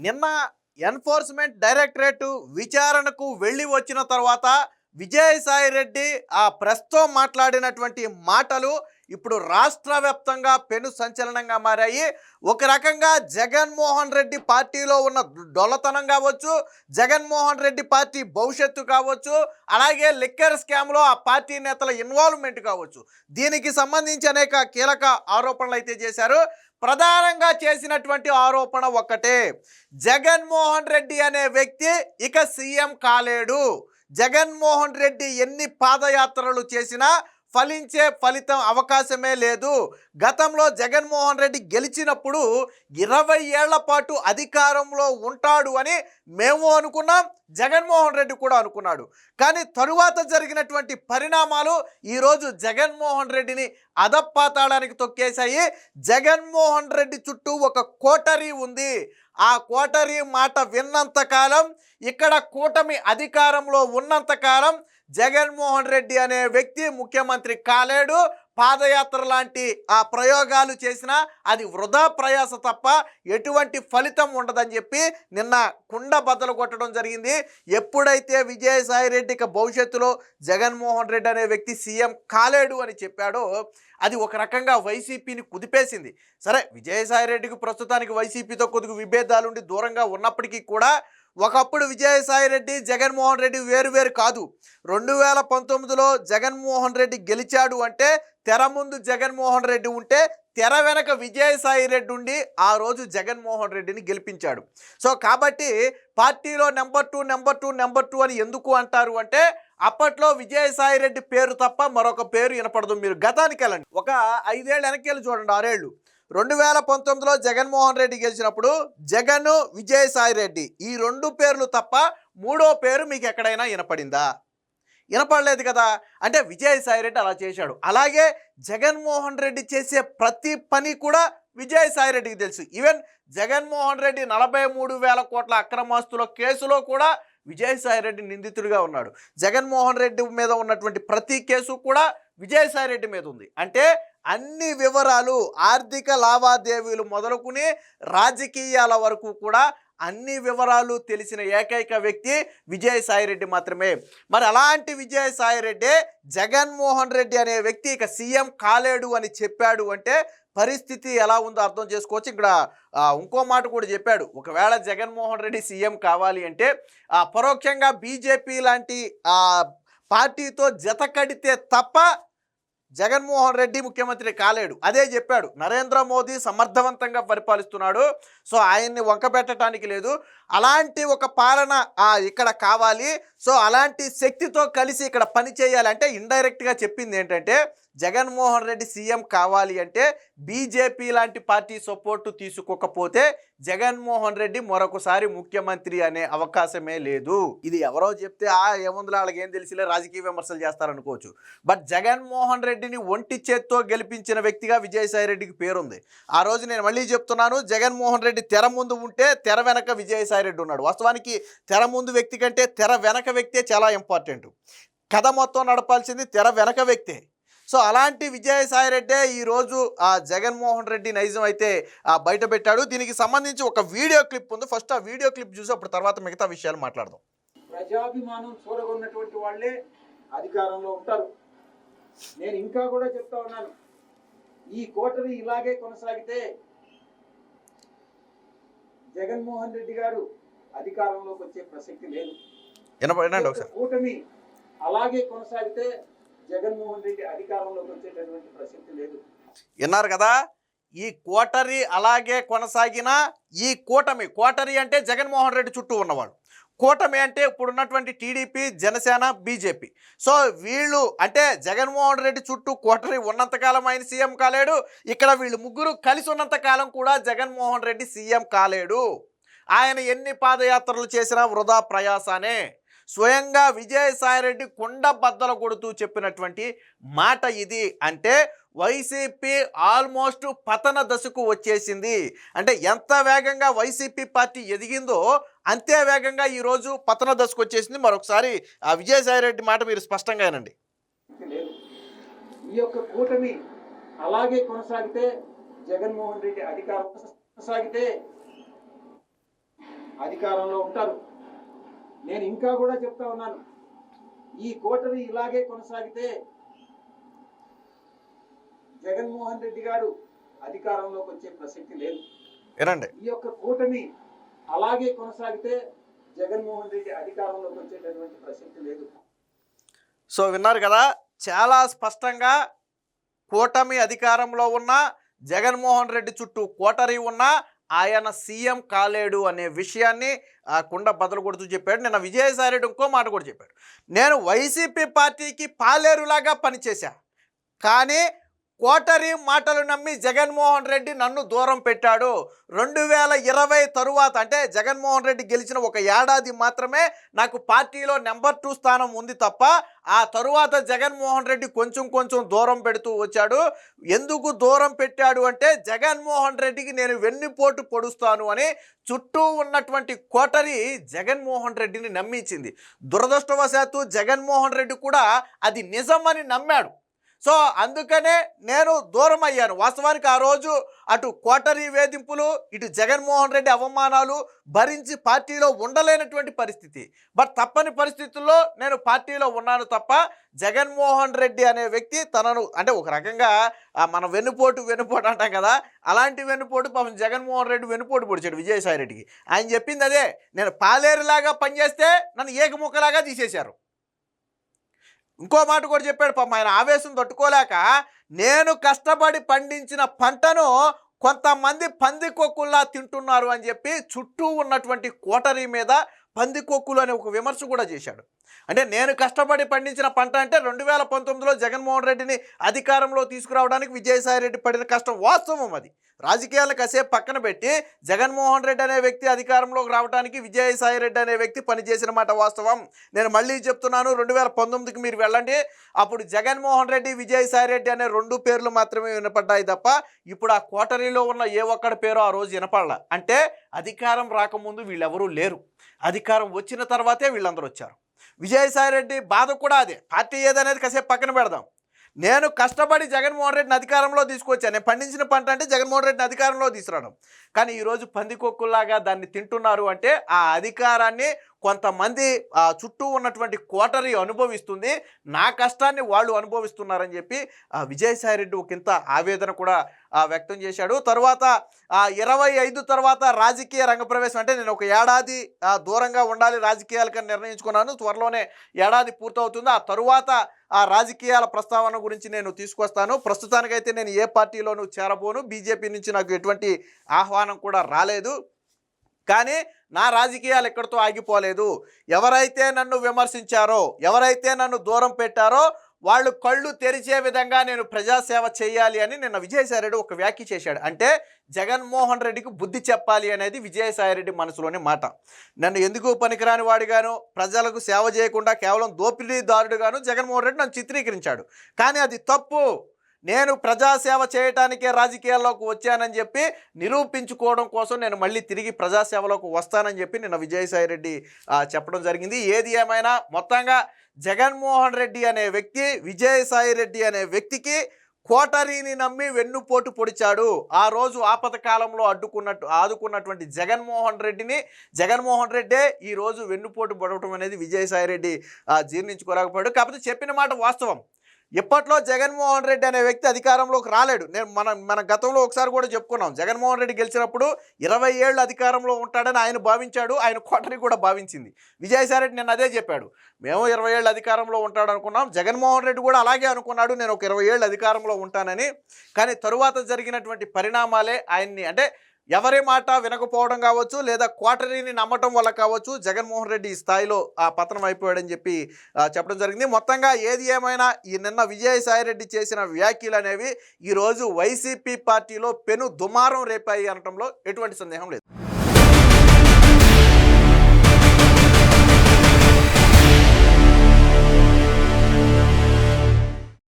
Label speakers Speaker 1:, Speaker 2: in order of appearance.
Speaker 1: నిన్న enforcement directorate విచారణకు వెళ్ళి వచ్చిన తర్వాత విజయసాయి రెడ్డి ఆ ప్రెస్తో మాట్లాడినటువంటి మాటలు ఇప్పుడు రాష్ట్ర వ్యాప్తంగా పెను సంచలనంగా మారాయి. ఒక రకంగా జగన్మోహన్ రెడ్డి పార్టీలో ఉన్న డొల్లతనం కావచ్చు, జగన్మోహన్ రెడ్డి పార్టీ భవిష్యత్తు కావచ్చు, అలాగే లిక్కర్ స్కామ్లో ఆ పార్టీ నేతల ఇన్వాల్వ్మెంట్ కావచ్చు, దీనికి సంబంధించి అనేక కీలక ఆరోపణలు అయితే చేశారు. ప్రధానంగా చేసినటువంటి ఆరోపణ ఒక్కటే, జగన్మోహన్ రెడ్డి అనే వ్యక్తి ఇక సీఎం కాలేడు. జగన్మోహన్ రెడ్డి ఎన్ని పాదయాత్రలు చేసినా ఫలితం అవకాశమే లేదు. గతంలో జగన్మోహన్ రెడ్డి గెలిచినప్పుడు 20 ఏళ్ల పాటు అధికారంలో ఉంటాడు అని మేము అనుకున్నాం, జగన్మోహన్ రెడ్డి కూడా అనుకున్నాడు. కానీ తరువాత జరిగినటువంటి పరిణామాలు ఈరోజు జగన్మోహన్ రెడ్డిని అధపాతాళానికి తొక్కేశాయి. జగన్మోహన్ రెడ్డి చుట్టూ ఒక కోటరీ ఉంది. ఆ కోటరీ మాట విన్నంతకాలం, ఇక్కడ కూటమి అధికారంలో ఉన్నంతకాలం జగన్మోహన్ రెడ్డి అనే వ్యక్తి ముఖ్యమంత్రి కాలేడు. పాదయాత్ర లాంటి ఆ ప్రయోగాలు చేసినా అది వృధా ప్రయాస తప్ప ఎటువంటి ఫలితం ఉండదని చెప్పి నిన్న కుండ బద్దలు కొట్టడం జరిగింది. ఎప్పుడైతే విజయసాయి రెడ్డికి భవిష్యత్తులో జగన్మోహన్ రెడ్డి అనే వ్యక్తి సీఎం కాలేడు అని చెప్పాడో అది ఒక రకంగా వైసీపీని కుదిపేసింది. సరే, విజయసాయి రెడ్డికి ప్రస్తుతానికి వైసీపీతో కొద్దిగా విభేదాలుండి దూరంగా ఉన్నప్పటికీ కూడా ఒకప్పుడు విజయసాయి రెడ్డి జగన్మోహన్ రెడ్డి వేరు కాదు. 2019లో జగన్మోహన్ రెడ్డి గెలిచాడు అంటే తెర ముందు జగన్మోహన్ రెడ్డి ఉంటే తెర వెనక విజయసాయి రెడ్డి ఉండి ఆ రోజు జగన్మోహన్ రెడ్డిని గెలిపించాడు. సో కాబట్టి పార్టీలో నెంబర్ టూ అని ఎందుకు అంటారు అంటే అప్పట్లో విజయసాయి రెడ్డి పేరు తప్ప మరొక పేరు వినపడదు. మీరు గతానికి వెళ్ళండి, ఒక 5 ఏళ్ళు వెనక్కి వెళ్ళి చూడండి, 6 ఏళ్ళు. 2019లో జగన్మోహన్ రెడ్డి గెలిచినప్పుడు జగన్, విజయసాయి రెడ్డి ఈ 2 పేర్లు తప్ప మూడో పేరు మీకు ఎక్కడైనా వినపడిందా? వినపడలేదు కదా. అంటే విజయసాయి రెడ్డి అలా చేశాడు. అలాగే జగన్మోహన్ రెడ్డి చేసే ప్రతి పని కూడా విజయసాయి రెడ్డికి తెలుసు. ఈవెన్ జగన్మోహన్ రెడ్డి 43,000 కోట్ల అక్రమాస్తుల కేసులో కూడా విజయసాయి రెడ్డి నిందితుడిగా ఉన్నాడు. జగన్మోహన్ రెడ్డి మీద ఉన్నటువంటి ప్రతి కేసు కూడా విజయసాయి రెడ్డి మీద ఉంది. అంటే అన్ని వివరాలు, ఆర్థిక లావాదేవీలు మొదలుకుని రాజకీయాల వరకు కూడా అన్ని వివరాలు తెలిసిన ఏకైక వ్యక్తి విజయసాయి రెడ్డి మాత్రమే. మరి అలాంటి విజయసాయి రెడ్డి జగన్మోహన్ రెడ్డి అనే వ్యక్తి ఇక సీఎం కాలేడు అని చెప్పాడు అంటే పరిస్థితి ఎలా ఉందో అర్థం చేసుకోవచ్చు. ఇక్కడ ఇంకో మాట కూడా చెప్పాడు, ఒకవేళ జగన్మోహన్ రెడ్డి సీఎం కావాలి అంటే పరోక్షంగా బీజేపీ లాంటి పార్టీతో జత కడితే తప్ప జగన్మోహన్ రెడ్డి ముఖ్యమంత్రి కాలేడు. అదే చెప్పాడు. నరేంద్ర మోదీ సమర్థవంతంగా పరిపాలిస్తున్నాడు, సో ఆయన్ని వంకబెట్టడానికి లేదు. అలాంటి ఒక పాలన ఇక్కడ కావాలి. సో అలాంటి శక్తితో కలిసి ఇక్కడ పని చేయాలంటే ఇండైరెక్ట్గా చెప్పింది ఏంటంటే జగన్మోహన్ రెడ్డి సీఎం కావాలి అంటే బీజేపీ లాంటి పార్టీ సపోర్టు తీసుకోకపోతే జగన్మోహన్ రెడ్డి మరొకసారి ముఖ్యమంత్రి అనే అవకాశమే లేదు. ఇది ఎవరో చెప్తే ఏముందిలే వాళ్ళకి ఏం తెలిసిలే రాజకీయ విమర్శలు చేస్తారనుకోవచ్చు. బట్ జగన్మోహన్ రెడ్డిని ఒంటి చేత్తో గెలిపించిన వ్యక్తిగా విజయసాయి రెడ్డికి పేరుంది. ఆ రోజు నేను మళ్ళీ చెప్తున్నాను, జగన్మోహన్ రెడ్డి తెర ముందు ఉంటే తెర వెనక విజయసాయి రెడ్డి ఉన్నాడు. వాస్తవానికి తెర ముందు వ్యక్తి కంటే తెర వెనక వ్యక్తే చాలా ఇంపార్టెంట్. కథ మొత్తం నడపాల్సింది తెర వెనక వ్యక్తే. సో అలాంటి విజయసాయి రెడ్డే ఈరోజు జగన్మోహన్ రెడ్డి నైజం అయితే బయట పెట్టాడు. దీనికి సంబంధించి ఒక వీడియో క్లిప్ ఉంది. ఫస్ట్ ఆ వీడియో క్లిప్ చూసి అప్పుడు తర్వాత మిగతా విషయాలు మాట్లాడదాం.
Speaker 2: ప్రజాభిమానం చూరగొన్నటువంటి వాళ్ళే అధికారంలో ఉంటారు. నేను ఇంకా కూడా చెప్తా ఉన్నాను, ఈ కోటరీ ఇలాగే కొనసాగితే జగన్మోహన్ రెడ్డి గారు అధికారంలోకి వచ్చే ప్రసక్తి లేదు. కూటమి అలాగే కొనసాగితే జగన్మోహన్ రెడ్డి అధికారంలోకి వచ్చేటటువంటి ప్రసక్తి లేదు.
Speaker 1: విన్నారు కదా, ఈ కోటరీ అలాగే కొనసాగినా ఈ కోటరీ అంటే జగన్మోహన్ రెడ్డి చుట్టూ ఉన్నవాడు, కూటమి అంటే ఇప్పుడున్నటువంటి టీడీపీ, జనసేన, బీజేపీ. సో వీళ్ళు అంటే జగన్మోహన్ రెడ్డి చుట్టూ కోటరీ ఉన్నంతకాలం ఆయన సీఎం కాలేడు. ఇక్కడ వీళ్ళు ముగ్గురు కలిసి ఉన్నంతకాలం కూడా జగన్మోహన్ రెడ్డి సీఎం కాలేడు. ఆయన ఎన్ని పాదయాత్రలు చేసినా వృధా ప్రయాసానే. స్వయంగా విజయసాయి రెడ్డి కుండ బద్దలు కొడుతూ చెప్పినటువంటి మాట ఇది. అంటే వైసీపీ ఆల్మోస్ట్ పతన దశకు వచ్చేసింది. అంటే ఎంత వేగంగా వైసీపీ పార్టీ ఎదిగిందో అంతే వేగంగా ఈరోజు పతన దశకు వచ్చేసింది. మరొకసారి ఆ విజయసాయి రెడ్డి మాట మీరు స్పష్టంగా వినండి.
Speaker 2: ఈ యొక్క కూటమి అలాగే కొనసాగితే జగన్మోహన్ రెడ్డి అధికారం కొనసాగితే అధికారంలో ఉంటారు. నేను ఇంకా కూడా చెప్తా ఉన్నాను, ఈ కోటరీ ఇలాగే కొనసాగితే జగన్మోహన్ రెడ్డి గారు అధికారంలోకి వచ్చే ప్రసక్తి లేదు.
Speaker 1: వినండి.
Speaker 2: ఈ యొక్క కూటమి అలాగే కొనసాగితే జగన్మోహన్ రెడ్డి అధికారంలోకి వచ్చేటటువంటి ప్రసక్తి లేదు.
Speaker 1: సో విన్నారు కదా, చాలా స్పష్టంగా కూటమి అధికారంలో ఉన్న జగన్మోహన్ రెడ్డి చుట్టూ కోటరీ ఉన్నా ఆయన సీఎం కాలేడు అనే విషయాన్ని కుండ బదులు కొడుతూ చెప్పాడు. నిన్న విజయసాయి రెడ్డి ఇంకో మాట కూడా చెప్పాడు, నేను వైసీపీ పార్టీకి పాలేరులాగా పనిచేశా, కానీ కోటరీ మాటలు నమ్మి జగన్మోహన్ రెడ్డి నన్ను దూరం పెట్టాడు. 2020 తరువాత అంటే జగన్మోహన్ రెడ్డి గెలిచిన ఒక ఏడాది మాత్రమే నాకు పార్టీలో నెంబర్ 2 స్థానం ఉంది తప్ప ఆ తరువాత జగన్మోహన్ రెడ్డి కొంచెం కొంచెం దూరం పెడుతూ వచ్చాడు. ఎందుకు దూరం పెట్టాడు అంటే జగన్మోహన్ రెడ్డికి నేను వెన్నుపోటు పొడుస్తాను అని చుట్టూ ఉన్నటువంటి కోటరీ జగన్మోహన్ రెడ్డిని నమ్మించింది. దురదృష్టవశాత్తు జగన్మోహన్ రెడ్డి కూడా అది నిజమని నమ్మాడు. సో అందుకనే నేను దూరం అయ్యాను. వాస్తవానికి ఆ రోజు అటు కోటరీ వేధింపులు, ఇటు జగన్మోహన్ రెడ్డి అవమానాలు భరించి పార్టీలో ఉండలేనటువంటి పరిస్థితి. బట్ తప్పని పరిస్థితుల్లో నేను పార్టీలో ఉన్నాను తప్ప జగన్మోహన్ రెడ్డి అనే వ్యక్తి తనను అంటే ఒక రకంగా మన వెన్నుపోటు అంటాం కదా, అలాంటి వెన్నుపోటు పాపం జగన్మోహన్ రెడ్డి వెన్నుపోటు పొడిచాడు విజయసాయి రెడ్డికి. ఆయన చెప్పింది అదే, నేను పాలేరులాగా పనిచేస్తే నన్ను ఏకముక్కలాగా తీసేశారు. ఇంకో మాట కూడా చెప్పాడు పాపం, ఆయన ఆవేశం తట్టుకోలేక నేను కష్టపడి పండించిన పంటను కొంతమంది పందికొక్కుల్లా తింటున్నారు అని చెప్పి చుట్టూ ఉన్నటువంటి కోటరీ మీద పందికొక్కులు అనే ఒక విమర్శ కూడా చేశాడు. అంటే నేను కష్టపడి పండించిన పంట అంటే 2019లో జగన్మోహన్ రెడ్డిని అధికారంలో తీసుకురావడానికి విజయసాయి రెడ్డి పడిన కష్టం వాస్తవం. అది రాజకీయాలను కాసేపు పక్కన పెట్టి జగన్మోహన్ రెడ్డి అనే వ్యక్తి అధికారంలోకి రావడానికి విజయసాయి రెడ్డి అనే వ్యక్తి పనిచేసిన మాట వాస్తవం. నేను మళ్ళీ చెప్తున్నాను, 2019కి మీరు వెళ్ళండి, అప్పుడు జగన్మోహన్ రెడ్డి విజయసాయి రెడ్డి అనే 2 పేర్లు మాత్రమే వినపడ్డాయి తప్ప ఇప్పుడు ఆ కోటరీలో ఉన్న ఏ ఒక్కడి పేరు ఆ రోజు వినపడలా. అంటే అధికారం రాకముందు వీళ్ళెవరూ లేరు, అధికారం వచ్చిన తర్వాతే వీళ్ళందరూ వచ్చారు. విజయసాయి రెడ్డి బాధ కూడా అదే. పార్టీ ఏదనేది కాసేపు పక్కన పెడదాం, నేను కష్టపడి జగన్మోహన్ రెడ్డిని అధికారంలో తీసుకొచ్చాను, నేను పండించిన పంట అంటే జగన్మోహన్ రెడ్డిని అధికారంలో తీసుకురావడం, కానీ ఈరోజు పందికొక్కుల్లాగా దాన్ని తింటున్నారు. అంటే ఆ అధికారాన్ని కొంతమంది చుట్టూ ఉన్నటువంటి కోటరీ అనుభవిస్తుంది, నా కష్టాన్ని వాళ్ళు అనుభవిస్తున్నారని చెప్పి విజయసాయి రెడ్డి ఒకంత ఆవేదన కూడా వ్యక్తం చేశాడు. తర్వాత 25 తర్వాత రాజకీయ రంగప్రవేశం, అంటే నేను ఒక ఏడాది దూరంగా ఉండాలి రాజకీయాలకని నిర్ణయించుకున్నాను, త్వరలోనే ఏడాది పూర్తవుతుంది, ఆ తరువాత ఆ రాజకీయాల ప్రస్తావన గురించి నేను తీసుకొస్తాను, ప్రస్తుతానికైతే నేను ఏ పార్టీలోనూ చేరబోను, బీజేపీ నుంచి నాకు ఎటువంటి ఆహ్వానం కూడా రాలేదు, కానీ నా రాజకీయాలు ఎక్కడితో ఆగిపోలేదు. ఎవరైతే నన్ను విమర్శించారో, ఎవరైతే నన్ను దూరం పెట్టారో వాళ్ళు కళ్ళు తెరిచే విధంగా నేను ప్రజాసేవ చేయాలి అని నిన్న విజయసాయి రెడ్డి ఒక వ్యాఖ్య చేశాడు. అంటే జగన్మోహన్ రెడ్డికి బుద్ధి చెప్పాలి అనేది విజయసాయి రెడ్డి మనసులోని మాట. నన్ను ఎందుకు పనికిరాని వాడిగాను, ప్రజలకు సేవ చేయకుండా కేవలం దోపిడీదారుడుగాను జగన్మోహన్ రెడ్డి నన్ను చిత్రీకరించాడు, కానీ అది తప్పు. నేను ప్రజాసేవ చేయటానికే రాజకీయాల్లోకి వచ్చానని చెప్పి నిరూపించుకోవడం కోసం నేను మళ్ళీ తిరిగి ప్రజాసేవలోకి వస్తానని చెప్పి నిన్న విజయసాయి రెడ్డి చెప్పడం జరిగింది. ఏది ఏమైనా మొత్తంగా జగన్మోహన్ రెడ్డి అనే వ్యక్తి విజయసాయి రెడ్డి అనే వ్యక్తికి కోటరీని నమ్మి వెన్నుపోటు పొడిచాడు. ఆ రోజు ఆపద కాలంలో ఆదుకున్నటువంటి జగన్మోహన్ రెడ్డే ఈ రోజు వెన్నుపోటు పొడవటం అనేది విజయసాయి రెడ్డి జీర్ణించుకోలేకపోయాడు. కాకపోతే చెప్పిన మాట వాస్తవం. ఇప్పట్లో జగన్మోహన్ రెడ్డి అనే వ్యక్తి అధికారంలోకి రాలేడు. మన గతంలో ఒకసారి కూడా చెప్పుకున్నాం, జగన్మోహన్ రెడ్డి గెలిచినప్పుడు 20 ఏళ్ళు అధికారంలో ఉంటాడని ఆయన భావించాడు, ఆయన కోటరీ కూడా భావించింది. విజయసాయి రెడ్డి నిన్న అదే చెప్పాడు, మేము 20 ఏళ్ళు అధికారంలో ఉంటాడు అనుకున్నాం, జగన్మోహన్ రెడ్డి కూడా అలాగే అనుకున్నాడు, నేను ఒక 20 ఏళ్ళు అధికారంలో ఉంటానని. కానీ తరువాత జరిగినటువంటి పరిణామాలే ఆయన్ని, అంటే ఎవరి మాట వినకపోవడం కావచ్చు, లేదా కోటరీని నమ్మటం వల్ల కావచ్చు, జగన్మోహన్ రెడ్డి ఈ స్థాయిలో పతనం అయిపోయాడని చెప్పి చెప్పడం జరిగింది. మొత్తంగా ఏది ఏమైనా ఈ నిన్న విజయసాయి రెడ్డి చేసిన వ్యాఖ్యలు అనేవి ఈరోజు వైసీపీ పార్టీలో పెను దుమారం రేపాయి అనటంలో ఎటువంటి సందేహం లేదు.